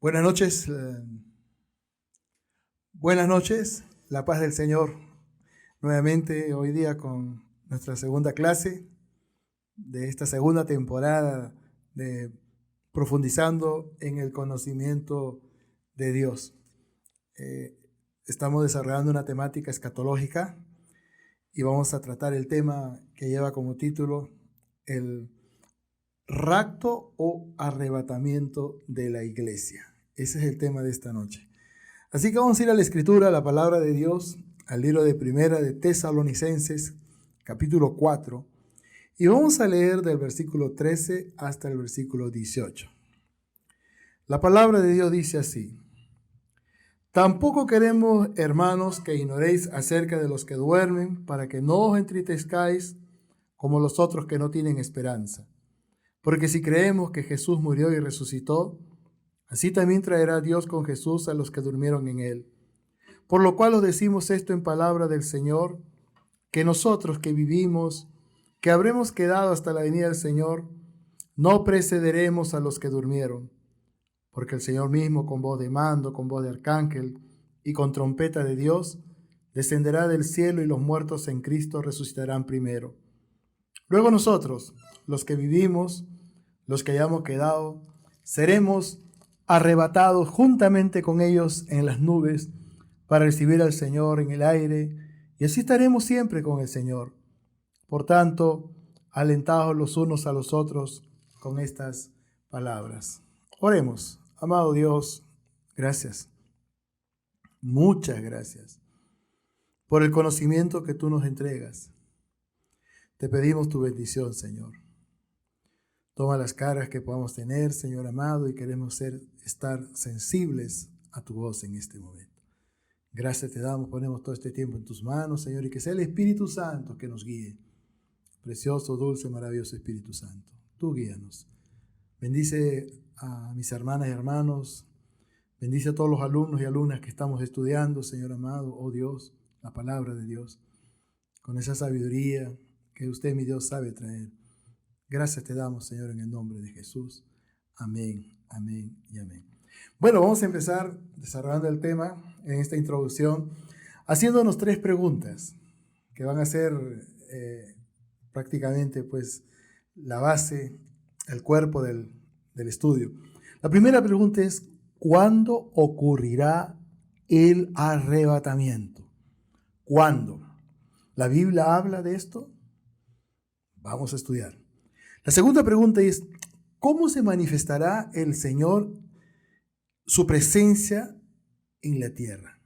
Buenas noches, buenas noches, la paz del Señor. Nuevamente hoy día con nuestra segunda clase de esta segunda temporada de Profundizando en el conocimiento de Dios. Estamos desarrollando una temática escatológica y vamos a tratar el tema que lleva como título el rapto o arrebatamiento de la iglesia. Ese es el tema de esta noche. Así que vamos a ir a la Escritura, a la palabra de Dios, al libro de Primera de Tesalonicenses, capítulo 4, y vamos a leer del versículo 13 hasta el versículo 18. La palabra de Dios dice así: Tampoco queremos, hermanos, que ignoréis acerca de los que duermen, para que no os entristezcáis como los otros que no tienen esperanza. Porque si creemos que Jesús murió y resucitó, así también traerá Dios con Jesús a los que durmieron en él. Por lo cual os decimos esto en palabra del Señor, que nosotros que vivimos, que habremos quedado hasta la venida del Señor, no precederemos a los que durmieron. Porque el Señor mismo, con voz de mando, con voz de arcángel y con trompeta de Dios, descenderá del cielo y los muertos en Cristo resucitarán primero. Luego nosotros, los que vivimos, los que hayamos quedado, seremos arrebatados juntamente con ellos en las nubes para recibir al Señor en el aire, y así estaremos siempre con el Señor. Por tanto, alentaos los unos a los otros con estas palabras. Oremos. Amado Dios, gracias. Muchas gracias por el conocimiento que tú nos entregas. Te pedimos tu bendición, Señor. Toma las cargas que podamos tener, Señor amado, y queremos estar sensibles a tu voz en este momento. Gracias te damos, ponemos todo este tiempo en tus manos, Señor, y que sea el Espíritu Santo que nos guíe. Precioso, dulce, maravilloso Espíritu Santo, tú guíanos. Bendice a mis hermanas y hermanos, bendice a todos los alumnos y alumnas que estamos estudiando, Señor amado, oh Dios, la palabra de Dios, con esa sabiduría que usted, mi Dios, sabe traer. Gracias te damos, Señor, en el nombre de Jesús. Amén, amén y amén. Bueno, vamos a empezar desarrollando el tema en esta introducción, haciéndonos 3 preguntas que van a ser prácticamente pues la base, el cuerpo del estudio. La primera pregunta es: ¿cuándo ocurrirá el arrebatamiento? ¿Cuándo? ¿La Biblia habla de esto? Vamos a estudiar. La segunda pregunta es: ¿cómo se manifestará el Señor, su presencia en la tierra?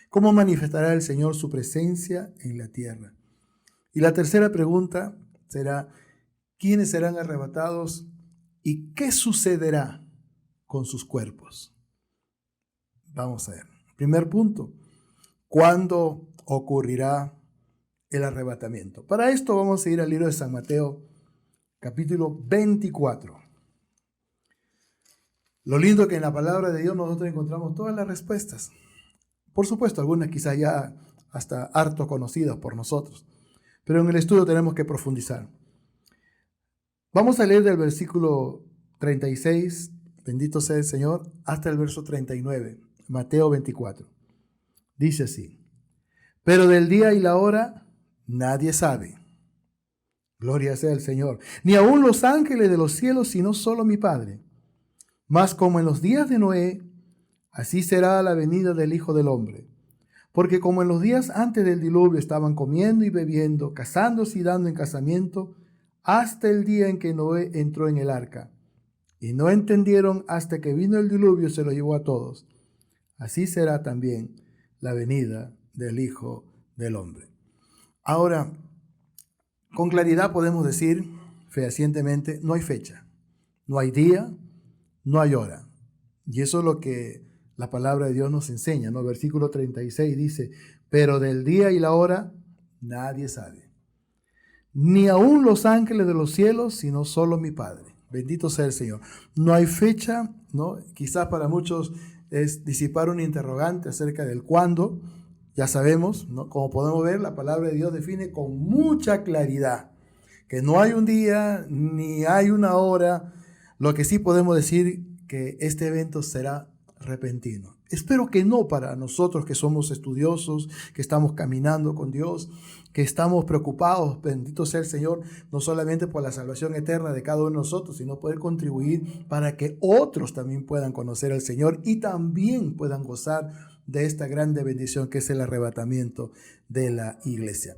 ¿Cómo manifestará el Señor su presencia en la tierra? Y la tercera pregunta será: ¿quiénes serán arrebatados y qué sucederá con sus cuerpos? Vamos a ver. Primer punto: ¿cuándo ocurrirá el arrebatamiento? Para esto vamos a ir al libro de San Mateo, capítulo 24. Lo lindo es que en la palabra de Dios nosotros encontramos todas las respuestas. Por supuesto, algunas quizás ya hasta harto conocidas por nosotros, pero en el estudio tenemos que profundizar. Vamos a leer del versículo 36, bendito sea el Señor, hasta el verso 39, Mateo 24. Dice así: pero del día y la hora nadie sabe. Gloria sea al Señor. Ni aun los ángeles de los cielos, sino solo mi Padre. Mas como en los días de Noé, así será la venida del Hijo del Hombre. Porque como en los días antes del diluvio estaban comiendo y bebiendo, casándose y dando en casamiento, hasta el día en que Noé entró en el arca. Y no entendieron hasta que vino el diluvio y se lo llevó a todos. Así será también la venida del Hijo del Hombre. Ahora, con claridad podemos decir fehacientemente: no hay fecha, no hay día, no hay hora. Y eso es lo que la palabra de Dios nos enseña, ¿no? Versículo 36 dice: pero del día y la hora nadie sabe, ni aun los ángeles de los cielos, sino solo mi Padre. Bendito sea el Señor. No hay fecha, ¿no? Quizás para muchos es disipar un interrogante acerca del cuándo. Ya sabemos, ¿no? Como podemos ver, la palabra de Dios define con mucha claridad que no hay un día ni hay una hora. Lo que sí podemos decir que este evento será repentino. Espero que no para nosotros que somos estudiosos, que estamos caminando con Dios, que estamos preocupados, bendito sea el Señor, no solamente por la salvación eterna de cada uno de nosotros, sino poder contribuir para que otros también puedan conocer al Señor y también puedan gozar de esta grande bendición que es el arrebatamiento de la iglesia,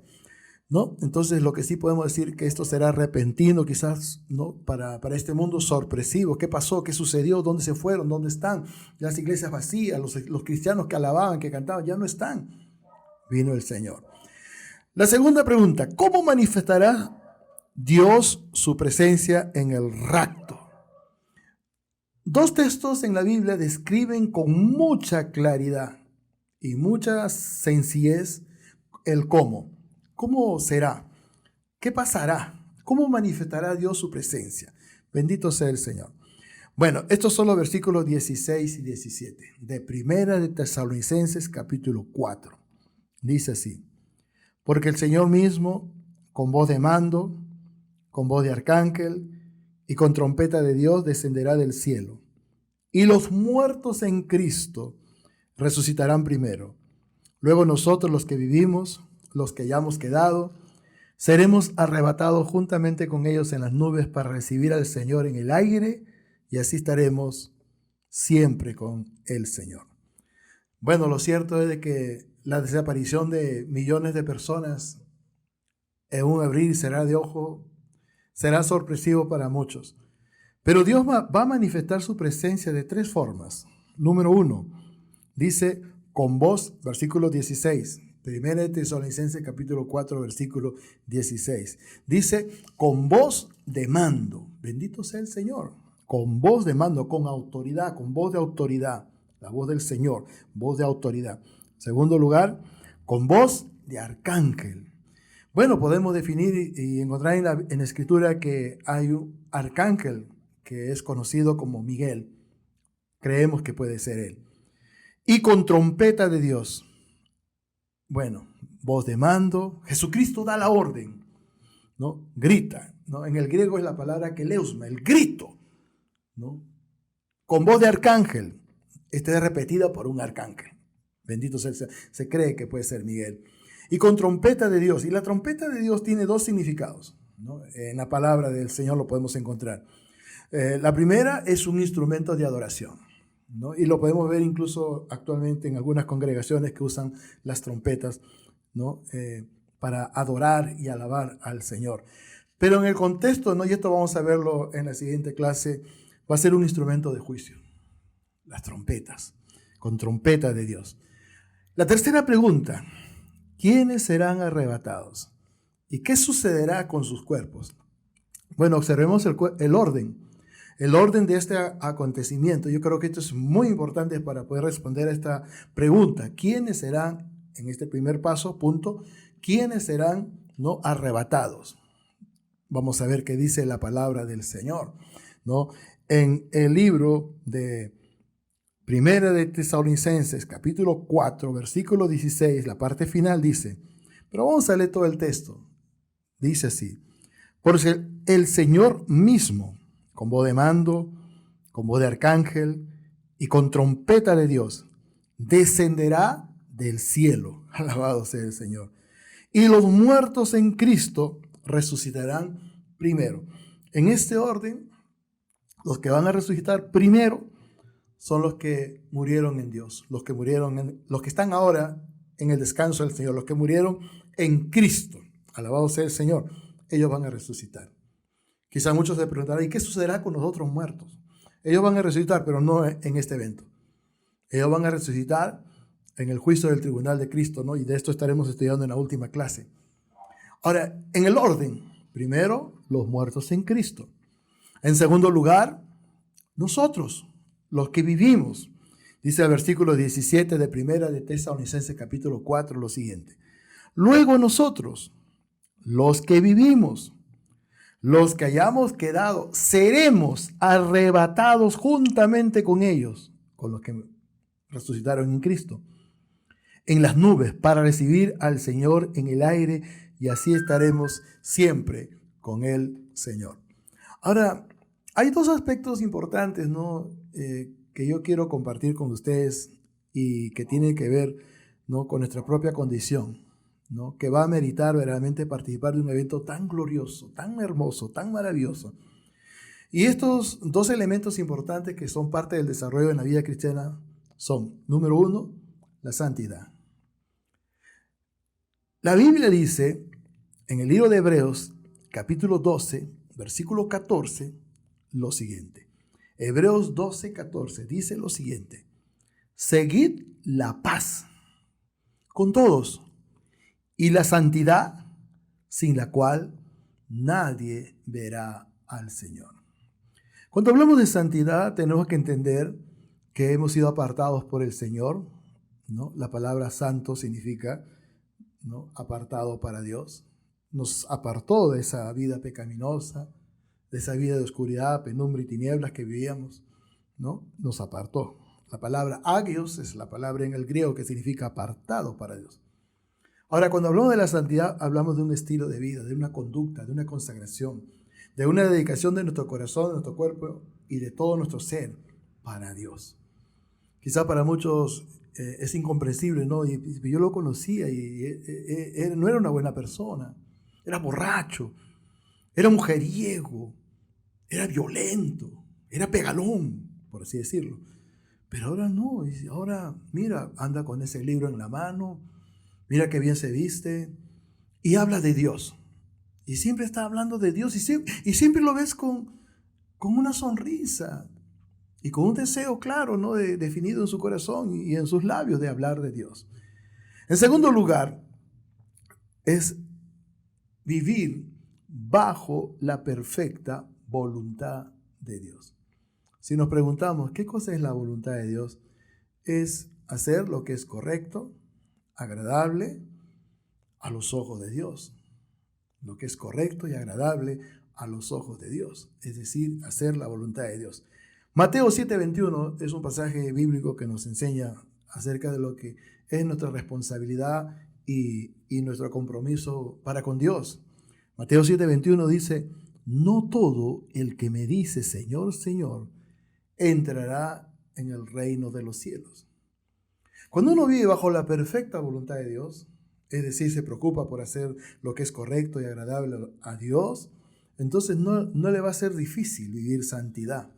¿no? Entonces, lo que sí podemos decir que esto será repentino, quizás, ¿no? Para este mundo sorpresivo. ¿Qué pasó? ¿Qué sucedió? ¿Dónde se fueron? ¿Dónde están? Las iglesias vacías, los cristianos que alababan, que cantaban, ya no están. Vino el Señor. La segunda pregunta: ¿cómo manifestará Dios su presencia en el rapto? Dos textos en la Biblia describen con mucha claridad y mucha sencillez el cómo. ¿Cómo será? ¿Qué pasará? ¿Cómo manifestará Dios su presencia? Bendito sea el Señor. Bueno, estos son los versículos 16 y 17 de Primera de Tesalonicenses capítulo 4. Dice así: porque el Señor mismo, con voz de mando, con voz de arcángel y con trompeta de Dios, descenderá del cielo. Y los muertos en Cristo resucitarán primero. Luego nosotros, los que vivimos, los que hayamos quedado, seremos arrebatados juntamente con ellos en las nubes para recibir al Señor en el aire, y así estaremos siempre con el Señor. Bueno, lo cierto es de que la desaparición de millones de personas en un abrir y cerrar de ojo será sorpresivo para muchos. Pero Dios va a manifestar su presencia de tres formas. Número 1, dice con voz, versículo 16. Primera de Tesalonicenses capítulo 4, versículo 16. Dice con voz de mando. Bendito sea el Señor. Con voz de mando, con autoridad, con voz de autoridad. La voz del Señor, voz de autoridad. Segundo lugar, con voz de arcángel. Bueno, podemos definir y encontrar en la Escritura que hay un arcángel que es conocido como Miguel. Creemos que puede ser él. Y con trompeta de Dios. Bueno, voz de mando. Jesucristo da la orden, ¿no? Grita, ¿no? En el griego es la palabra keleusma, el grito, ¿no? Con voz de arcángel. Esta es repetida por un arcángel. Bendito sea el Señor. Se cree que puede ser Miguel. Y con trompeta de Dios. Y la trompeta de Dios tiene dos significados, ¿no? En la palabra del Señor lo podemos encontrar. La primera es un instrumento de adoración, ¿no? Y lo podemos ver incluso actualmente en algunas congregaciones que usan las trompetas, ¿no? Para adorar y alabar al Señor. Pero en el contexto, ¿no? Y esto vamos a verlo en la siguiente clase, va a ser un instrumento de juicio. Las trompetas, con trompeta de Dios. La tercera pregunta: ¿quiénes serán arrebatados? ¿Y qué sucederá con sus cuerpos? Bueno, observemos el orden. El orden de este acontecimiento. Yo creo que esto es muy importante para poder responder a esta pregunta. ¿Quiénes serán, en este primer paso, punto, quiénes serán no arrebatados? Vamos a ver qué dice la palabra del Señor, ¿no? En el libro de Primera de Tesalonicenses, capítulo 4, versículo 16, la parte final dice, pero vamos a leer todo el texto. Dice así: porque el Señor mismo, con voz de mando, con voz de arcángel y con trompeta de Dios, descenderá del cielo. Alabado sea el Señor. Y los muertos en Cristo resucitarán primero. En este orden, los que van a resucitar primero son los que murieron en Dios, los que están ahora en el descanso del Señor, los que murieron en Cristo. Alabado sea el Señor. Ellos van a resucitar. Quizás muchos se preguntarán, ¿y qué sucederá con los otros muertos? Ellos van a resucitar, pero no en este evento. Ellos van a resucitar en el juicio del tribunal de Cristo, ¿no? Y de esto estaremos estudiando en la última clase. Ahora, en el orden, primero, los muertos en Cristo. En segundo lugar, nosotros, los que vivimos. Dice el versículo 17 de Primera de Tesalonicenses capítulo 4 lo siguiente: luego nosotros, los que vivimos, los que hayamos quedado, seremos arrebatados juntamente con ellos, con los que resucitaron en Cristo, en las nubes para recibir al Señor en el aire, y así estaremos siempre con el Señor. Ahora, Hay dos aspectos importantes, ¿no? Que yo quiero compartir con ustedes y que tienen que ver, ¿no?, con nuestra propia condición, ¿no?, que va a meritar verdaderamente participar de un evento tan glorioso, tan hermoso, tan maravilloso. Y estos dos elementos importantes que son parte del desarrollo en la vida cristiana son, número uno, la santidad. La Biblia dice en el libro de Hebreos, capítulo 12, versículo 14, lo siguiente. Hebreos 12, 14 dice lo siguiente: seguid la paz con todos y la santidad, sin la cual nadie verá al Señor. Cuando hablamos de santidad, tenemos que entender que hemos sido apartados por el Señor, ¿no? La palabra santo significa, ¿no?, apartado para Dios. Nos apartó de esa vida pecaminosa, de esa vida de oscuridad, penumbra y tinieblas que vivíamos, ¿no? Nos apartó. La palabra agios es la palabra en el griego que significa apartado para Dios. Ahora, cuando hablamos de la santidad, hablamos de un estilo de vida, de una conducta, de una consagración, de una dedicación de nuestro corazón, de nuestro cuerpo y de todo nuestro ser para Dios. Quizá para muchos es incomprensible, ¿no? Y yo lo conocía y no era una buena persona, era borracho, era mujeriego, era violento, era pegalón, por así decirlo. Pero ahora no, ahora mira, anda con ese libro en la mano, mira qué bien se viste y habla de Dios. Y siempre está hablando de Dios y siempre lo ves con una sonrisa y con un deseo claro, ¿no?, definido en su corazón y en sus labios de hablar de Dios. En segundo lugar, es vivir bajo la perfecta voluntad de Dios. Si nos preguntamos, ¿qué cosa es la voluntad de Dios? Es hacer lo que es correcto, agradable a los ojos de Dios. Lo que es correcto y agradable a los ojos de Dios. Es decir, hacer la voluntad de Dios. Mateo 7:21 es un pasaje bíblico que nos enseña acerca de lo que es nuestra responsabilidad y nuestro compromiso para con Dios. Mateo 7:21 dice: no todo el que me dice Señor, Señor, entrará en el reino de los cielos. Cuando uno vive bajo la perfecta voluntad de Dios, es decir, se preocupa por hacer lo que es correcto y agradable a Dios, entonces no le va a ser difícil vivir santidad.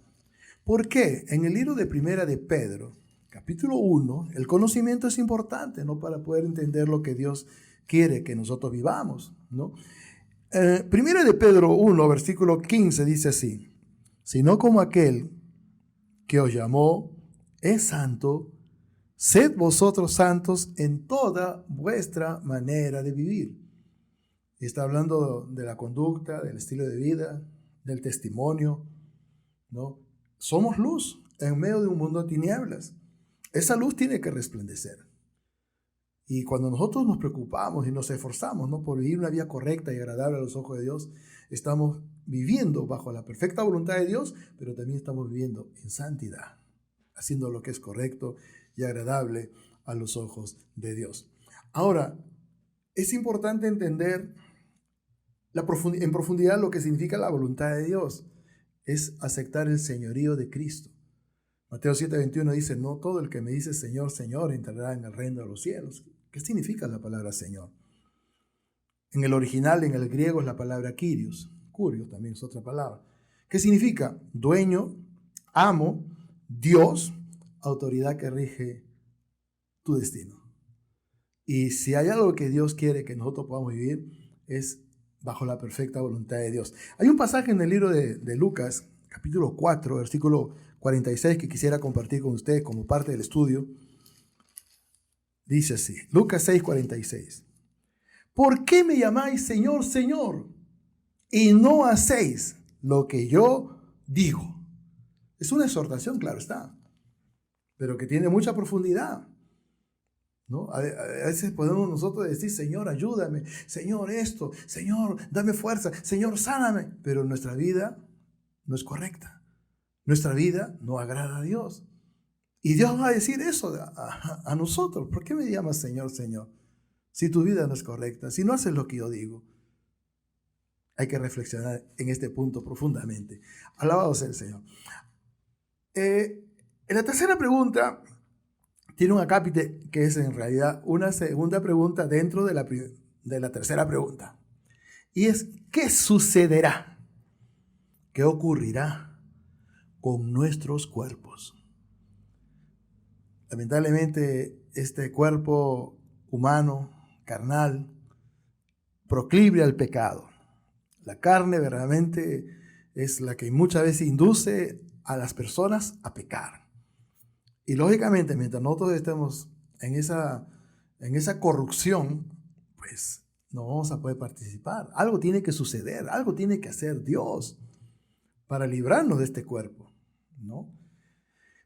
¿Por qué? En el libro de Primera de Pedro, capítulo 1, el conocimiento es importante, ¿no?, para poder entender lo que Dios quiere que nosotros vivamos, ¿no? Primera de Pedro 1, versículo 15 dice así: sino como aquel que os llamó es santo, sed vosotros santos en toda vuestra manera de vivir. Y está hablando de la conducta, del estilo de vida, del testimonio, ¿no? Somos luz en medio de un mundo de tinieblas. Esa luz tiene que resplandecer. Y cuando nosotros nos preocupamos y nos esforzamos, ¿no?, por vivir una vida correcta y agradable a los ojos de Dios, estamos viviendo bajo la perfecta voluntad de Dios, pero también estamos viviendo en santidad, haciendo lo que es correcto y agradable a los ojos de Dios. Ahora, es importante entender en profundidad lo que significa la voluntad de Dios. Es aceptar el señorío de Cristo. Mateo 7:21 dice: no todo el que me dice Señor, Señor entrará en el reino de los cielos. ¿Qué significa la palabra Señor? En el original, en el griego, es la palabra Kyrios. Curios también es otra palabra. ¿Qué significa? Dueño, amo, Dios, autoridad que rige tu destino. Y si hay algo que Dios quiere que nosotros podamos vivir, es bajo la perfecta voluntad de Dios. Hay un pasaje en el libro de Lucas, capítulo 4, versículo 46, que quisiera compartir con ustedes como parte del estudio. Dice así, Lucas 6:46. ¿Por qué me llamáis Señor, Señor, y no hacéis lo que yo digo? Es una exhortación, claro está, pero que tiene mucha profundidad, ¿no? A veces podemos nosotros decir: Señor, ayúdame, Señor, esto, Señor, dame fuerza, Señor, sáname, pero nuestra vida no es correcta. Nuestra vida no agrada a Dios. Y Dios va a decir eso a nosotros: ¿por qué me llamas Señor, Señor? Si tu vida no es correcta, si no haces lo que yo digo. hay que reflexionar en este punto profundamente. Alabado sea el Señor. En la tercera pregunta tiene un acápite que es en realidad una segunda pregunta dentro de la tercera pregunta. Y es, ¿qué sucederá? ¿Qué ocurrirá con nuestros cuerpos? Lamentablemente, este cuerpo humano, carnal, proclive al pecado. La carne verdaderamente es la que muchas veces induce a las personas a pecar. Y lógicamente, mientras nosotros estemos en esa corrupción, pues no vamos a poder participar. Algo tiene que suceder, algo tiene que hacer Dios para librarnos de este cuerpo, ¿no?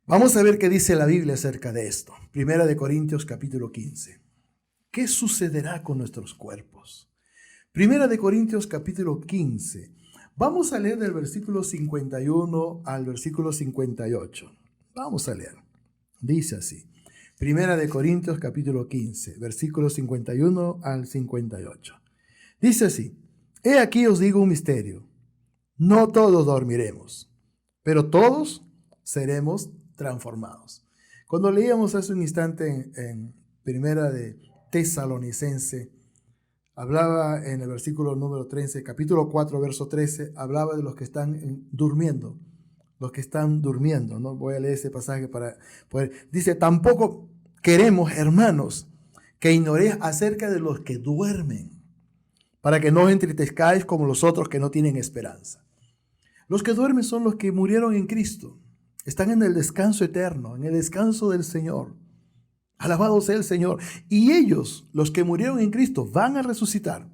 Vamos a ver qué dice la Biblia acerca de esto. Primera de Corintios capítulo 15. ¿Qué sucederá con nuestros cuerpos? Primera de Corintios capítulo 15. Vamos a leer del versículo 51 al versículo 58. Vamos a leer. Dice así. Primera de Corintios capítulo 15, versículos 51 al 58. Dice así. He aquí os digo un misterio. No todos dormiremos, pero todos seremos transformados. Cuando leíamos hace un instante en Primera de Tesalonicense, hablaba en el versículo número 13, capítulo 4, verso 13, hablaba de los que están durmiendo. Los que están durmiendo, ¿no? Voy a leer ese pasaje para poder. Dice, tampoco queremos, hermanos, que ignoréis acerca de los que duermen, para que no os entristezcáis como los otros que no tienen esperanza. Los que duermen son los que murieron en Cristo. Están en el descanso eterno, en el descanso del Señor. Alabado sea el Señor. Y ellos, los que murieron en Cristo, van a resucitar.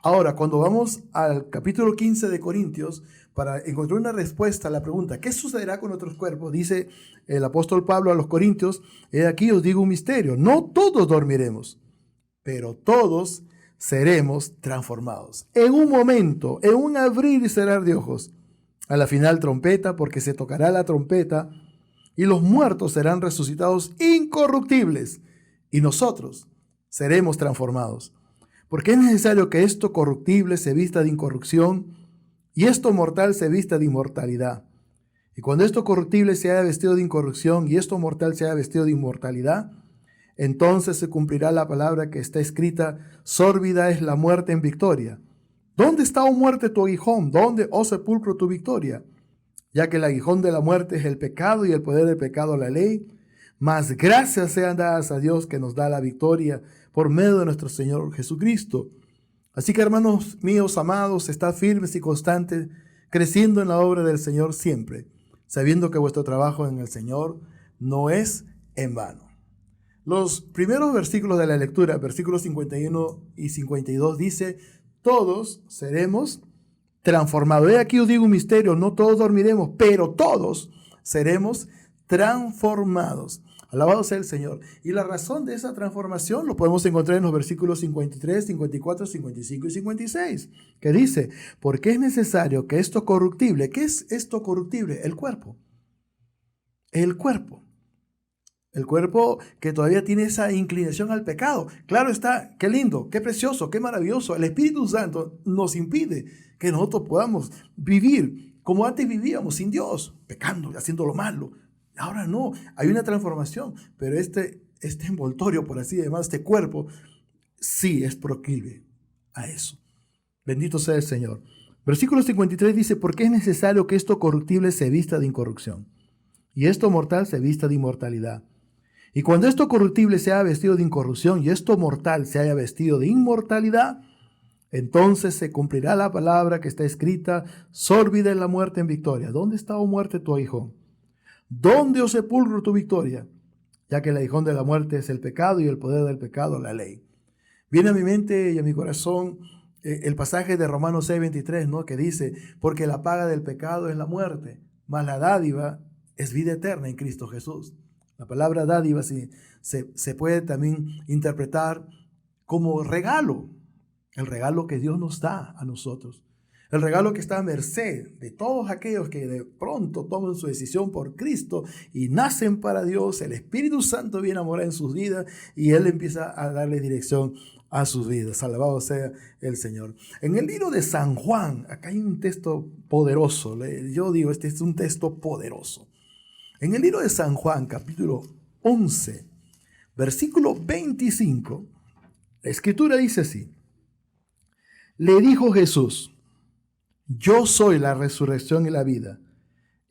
Ahora, cuando vamos al capítulo 15 de Corintios, para encontrar una respuesta a la pregunta, ¿qué sucederá con nuestros cuerpos? Dice el apóstol Pablo a los Corintios, he aquí os digo un misterio, no todos dormiremos, pero todos seremos transformados. En un momento, en un abrir y cerrar de ojos, a la final trompeta, porque se tocará la trompeta, y los muertos serán resucitados incorruptibles, y nosotros seremos transformados. Porque es necesario que esto corruptible se vista de incorrupción, y esto mortal se vista de inmortalidad. Y cuando esto corruptible se haya vestido de incorrupción, y esto mortal se haya vestido de inmortalidad, entonces se cumplirá la palabra que está escrita, sórbida es la muerte en victoria. ¿Dónde está, oh muerte, tu aguijón? ¿Dónde, oh sepulcro, tu victoria? Ya que el aguijón de la muerte es el pecado y el poder del pecado la ley, mas gracias sean dadas a Dios que nos da la victoria por medio de nuestro Señor Jesucristo. Así que, hermanos míos amados, estad firmes y constantes, creciendo en la obra del Señor siempre, sabiendo que vuestro trabajo en el Señor no es en vano. Los primeros versículos de la lectura, versículos 51 y 52, dice, todos seremos transformados. He aquí os digo un misterio, no todos dormiremos, pero todos seremos transformados. Alabado sea el Señor. Y la razón de esa transformación lo podemos encontrar en los versículos 53, 54, 55 y 56, que dice, porque es necesario que esto corruptible, ¿qué es esto corruptible? El cuerpo. El cuerpo. El cuerpo que todavía tiene esa inclinación al pecado. Claro está, qué lindo, qué precioso, qué maravilloso. El Espíritu Santo nos impide que nosotros podamos vivir como antes vivíamos, sin Dios, pecando, haciendo lo malo. Ahora no, hay una transformación, pero este envoltorio, por así llamar, este cuerpo, sí es proclive a eso. Bendito sea el Señor. Versículo 53 dice, porque es necesario que esto corruptible se vista de incorrupción, y esto mortal se vista de inmortalidad. Y cuando esto corruptible se haya vestido de incorrupción, y esto mortal se haya vestido de inmortalidad, entonces se cumplirá la palabra que está escrita, sórbida es la muerte en victoria. ¿Dónde está, oh muerte, tu aguijón? ¿Dónde, oh sepulcro, tu victoria? Ya que el aguijón de la muerte es el pecado y el poder del pecado la ley. Viene a mi mente y a mi corazón el pasaje de Romanos 6:23, ¿no? Que dice, porque la paga del pecado es la muerte, mas la dádiva es vida eterna en Cristo Jesús. La palabra dádiva se puede también interpretar como regalo, el regalo que Dios nos da a nosotros. El regalo que está a merced de todos aquellos que de pronto toman su decisión por Cristo y nacen para Dios. El Espíritu Santo viene a morar en sus vidas y Él empieza a darle dirección a sus vidas. Alabado sea el Señor. En el libro de San Juan, acá hay un texto poderoso. Yo digo, este es un texto poderoso. En el libro de San Juan, capítulo 11, versículo 25, la Escritura dice así. Le dijo Jesús: yo soy la resurrección y la vida.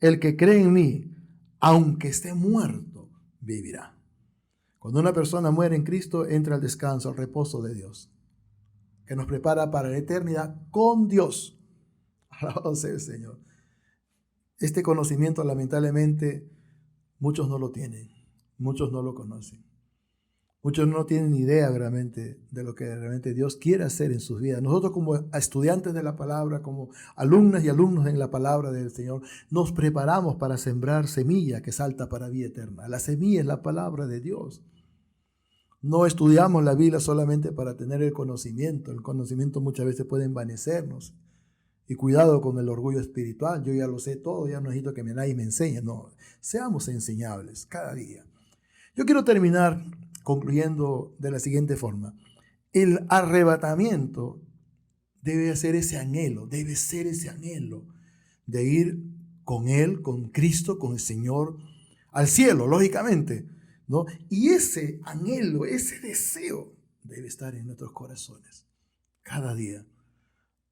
El que cree en mí, aunque esté muerto, vivirá. Cuando una persona muere en Cristo, entra al descanso, al reposo de Dios, que nos prepara para la eternidad con Dios. Alabado sea el Señor. Este conocimiento, lamentablemente, muchos no lo tienen, muchos no lo conocen. Muchos no tienen idea realmente de lo que realmente Dios quiere hacer en sus vidas. Nosotros como estudiantes de la palabra, como alumnas y alumnos en la palabra del Señor, nos preparamos para sembrar semilla que salta para vida eterna. La semilla es la palabra de Dios. No estudiamos la Biblia solamente para tener el conocimiento. El conocimiento muchas veces puede envanecernos. Y cuidado con el orgullo espiritual. Yo ya lo sé todo, ya no necesito que nadie me enseñe. No, seamos enseñables cada día. Yo quiero terminar concluyendo de la siguiente forma. El arrebatamiento debe ser ese anhelo de ir con Él, con Cristo, con el Señor, al cielo, lógicamente, ¿no? Y ese anhelo, ese deseo debe estar en nuestros corazones cada día.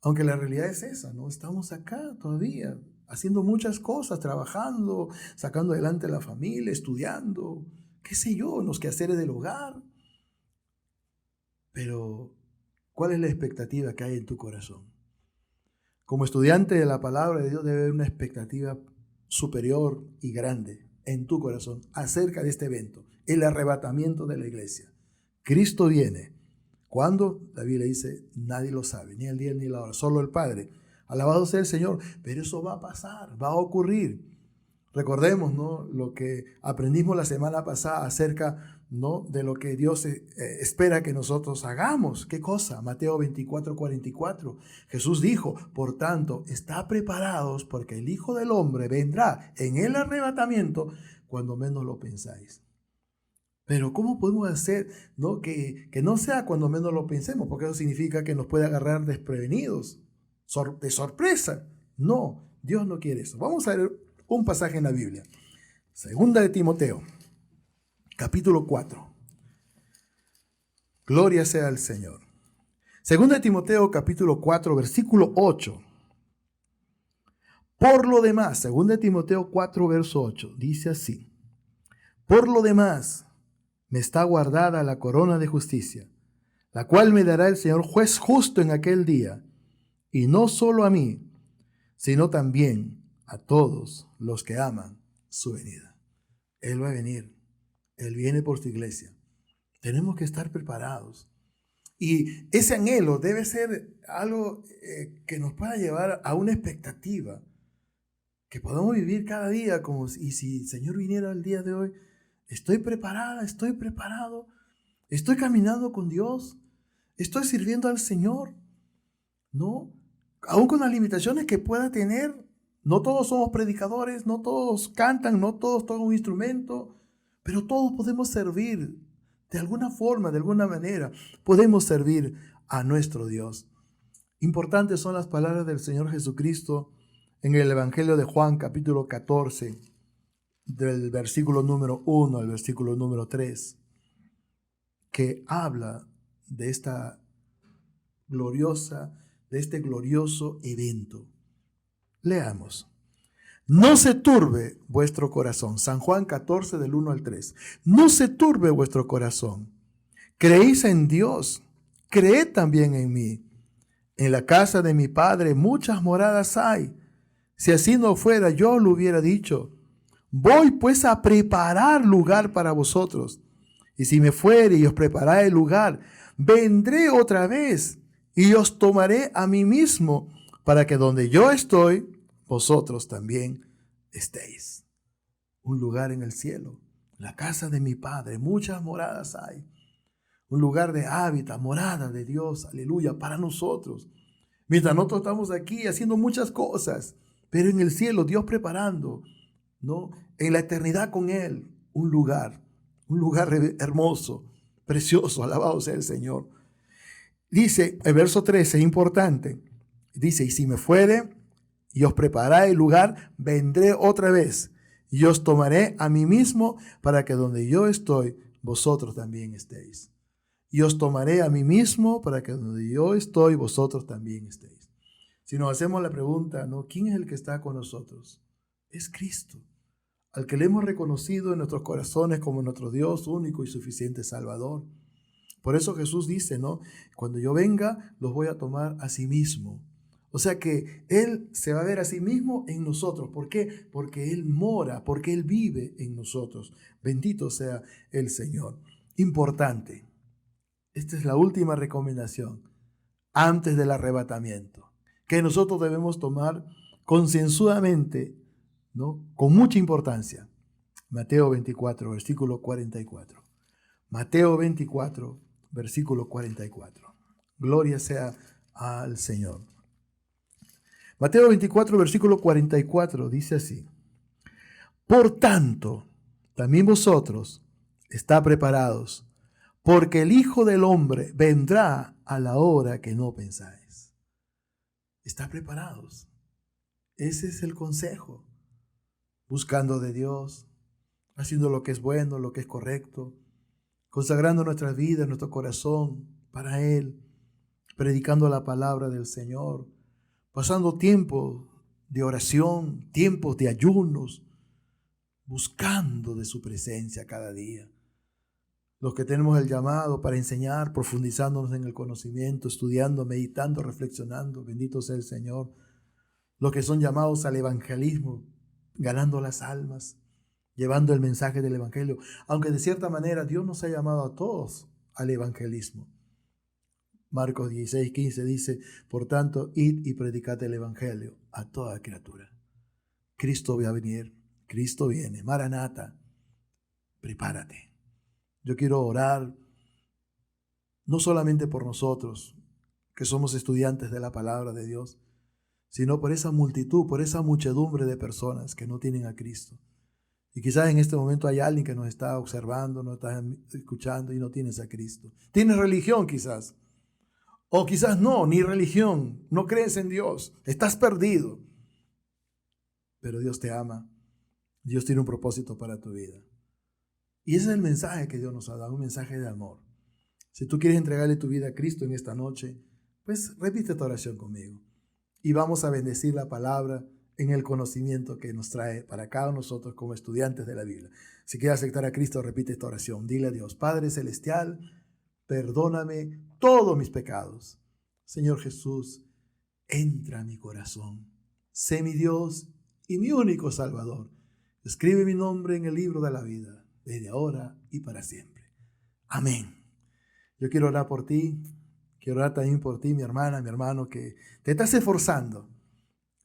Aunque la realidad es esa, ¿no? Estamos acá todavía haciendo muchas cosas, trabajando, sacando adelante a la familia, estudiando, qué sé yo, en los quehaceres del hogar. Pero, ¿cuál es la expectativa que hay en tu corazón? Como estudiante de la palabra de Dios debe haber una expectativa superior y grande en tu corazón acerca de este evento, el arrebatamiento de la iglesia. Cristo viene. ¿Cuándo? La Biblia dice, nadie lo sabe, ni el día ni la hora, solo el Padre. Alabado sea el Señor, pero eso va a pasar, va a ocurrir. Recordemos, ¿no?, lo que aprendimos la semana pasada acerca, ¿no?, de lo que Dios espera que nosotros hagamos. ¿Qué cosa? Mateo 24:44. Jesús dijo, por tanto, está preparados porque el Hijo del Hombre vendrá en el arrebatamiento cuando menos lo pensáis. Pero ¿cómo podemos hacer, ¿no?, que no sea cuando menos lo pensemos? Porque eso significa que nos puede agarrar desprevenidos, de sorpresa. No, Dios no quiere eso. Vamos a ver un pasaje en la Biblia. Segunda de Timoteo, capítulo 4. Gloria sea al Señor. Segunda de Timoteo, capítulo 4, versículo 8. Por lo demás, segunda de Timoteo 4, verso 8, dice así. Por lo demás, me está guardada la corona de justicia, la cual me dará el Señor juez justo en aquel día, y no solo a mí, sino también a todos los que aman su venida. Él va a venir. Él viene por su iglesia. Tenemos que estar preparados. Y ese anhelo debe ser algo que nos pueda llevar a una expectativa, que podamos vivir cada día como y si el Señor viniera el día de hoy, estoy preparada, estoy preparado, estoy caminando con Dios, estoy sirviendo al Señor, ¿no? Aún con las limitaciones que pueda tener. No todos somos predicadores, no todos cantan, no todos tocan un instrumento, pero todos podemos servir de alguna forma, de alguna manera. Podemos servir a nuestro Dios. Importantes son las palabras del Señor Jesucristo en el Evangelio de Juan, capítulo 14, del versículo número 1 al versículo número 3, que habla de esta de este glorioso evento. Leamos. No se turbe vuestro corazón. San Juan 14, del 1 al 3. No se turbe vuestro corazón. Creéis en Dios, creed también en mí. En la casa de mi Padre muchas moradas hay. Si así no fuera, yo lo hubiera dicho. Voy pues a preparar lugar para vosotros. Y si me fuere y os preparare el lugar, vendré otra vez y os tomaré a mí mismo, para que donde yo estoy, vosotros también estéis. Un lugar en el cielo, la casa de mi Padre, muchas moradas hay. Un lugar de hábitat, morada de Dios, aleluya, para nosotros. Mientras nosotros estamos aquí haciendo muchas cosas, pero en el cielo Dios preparando, ¿no? En la eternidad con Él, un lugar hermoso, precioso, alabado sea el Señor. Dice, el verso 13, es importante, dice, y si me fuere y os prepararé el lugar, vendré otra vez y os tomaré a mí mismo para que donde yo estoy, vosotros también estéis. Y os tomaré a mí mismo para que donde yo estoy, vosotros también estéis. Si nos hacemos la pregunta, ¿no? ¿Quién es el que está con nosotros? Es Cristo, al que le hemos reconocido en nuestros corazones como nuestro Dios único y suficiente Salvador. Por eso Jesús dice, ¿no? Cuando yo venga, los voy a tomar a sí mismo. O sea que Él se va a ver a sí mismo en nosotros. ¿Por qué? Porque Él mora, porque Él vive en nosotros. Bendito sea el Señor. Importante. Esta es la última recomendación antes del arrebatamiento, que nosotros debemos tomar concienzudamente, ¿no? Con mucha importancia. Mateo 24, versículo 44. Mateo 24, versículo 44. Gloria sea al Señor. Mateo 24, versículo 44 dice así: Por tanto, también vosotros está preparados, porque el Hijo del Hombre vendrá a la hora que no pensáis. Está preparados. Ese es el consejo. Buscando de Dios, haciendo lo que es bueno, lo que es correcto, consagrando nuestras vidas, nuestro corazón para Él, predicando la palabra del Señor, pasando tiempo de oración, tiempos de ayunos, buscando de su presencia cada día. Los que tenemos el llamado para enseñar, profundizándonos en el conocimiento, estudiando, meditando, reflexionando, bendito sea el Señor. Los que son llamados al evangelismo, ganando las almas, llevando el mensaje del evangelio. Aunque de cierta manera Dios nos ha llamado a todos al evangelismo. Marcos 16, 15 dice, por tanto, id y predicad el evangelio a toda criatura. Cristo va a venir, Cristo viene, Maranata, prepárate. Yo quiero orar no solamente por nosotros, que somos estudiantes de la palabra de Dios, sino por esa multitud, por esa muchedumbre de personas que no tienen a Cristo. Y quizás en este momento hay alguien que nos está observando, nos está escuchando y no tienes a Cristo. Tienes religión quizás. O quizás no, ni religión. No crees en Dios. Estás perdido. Pero Dios te ama. Dios tiene un propósito para tu vida. Y ese es el mensaje que Dios nos ha dado, un mensaje de amor. Si tú quieres entregarle tu vida a Cristo en esta noche, pues repite esta oración conmigo. Y vamos a bendecir la palabra en el conocimiento que nos trae para cada uno de nosotros como estudiantes de la Biblia. Si quieres aceptar a Cristo, repite esta oración. Dile a Dios, Padre Celestial, perdóname todos mis pecados. Señor Jesús, entra a mi corazón. Sé mi Dios y mi único Salvador. Escribe mi nombre en el libro de la vida, desde ahora y para siempre. Amén. Yo quiero orar por ti. Quiero orar también por ti, mi hermana, mi hermano, que te estás esforzando,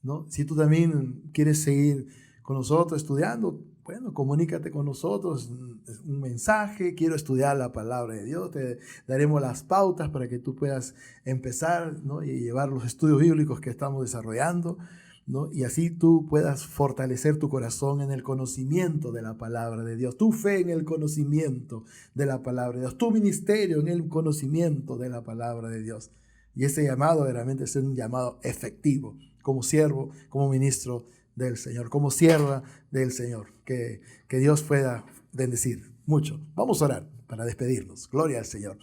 ¿no? Si tú también quieres seguir con nosotros estudiando, bueno, comunícate con nosotros, un mensaje, quiero estudiar la palabra de Dios, te daremos las pautas para que tú puedas empezar, ¿no? Y llevar los estudios bíblicos que estamos desarrollando, ¿no? Y así tú puedas fortalecer tu corazón en el conocimiento de la palabra de Dios, tu fe en el conocimiento de la palabra de Dios, tu ministerio en el conocimiento de la palabra de Dios. Y ese llamado realmente es un llamado efectivo, como siervo, como ministro del Señor, como sierva del Señor. Que Dios pueda bendecir mucho. Vamos a orar para despedirnos. Gloria al Señor.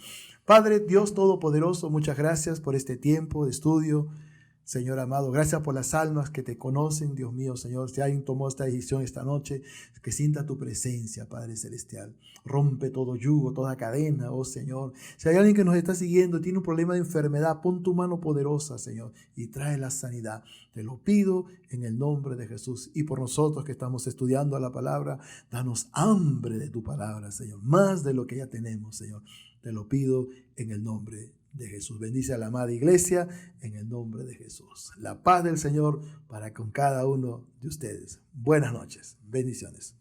Padre, Dios Todopoderoso, muchas gracias por este tiempo de estudio. Señor amado, gracias por las almas que te conocen, Dios mío, Señor. Si alguien tomó esta decisión esta noche, que sienta tu presencia, Padre Celestial. Rompe todo yugo, toda cadena, oh Señor. Si hay alguien que nos está siguiendo, tiene un problema de enfermedad, pon tu mano poderosa, Señor, y trae la sanidad. Te lo pido en el nombre de Jesús. Y por nosotros que estamos estudiando la palabra, danos hambre de tu palabra, Señor. Más de lo que ya tenemos, Señor. Te lo pido en el nombre de Jesús. Bendice a la amada iglesia en el nombre de Jesús. La paz del Señor para con cada uno de ustedes. Buenas noches. Bendiciones.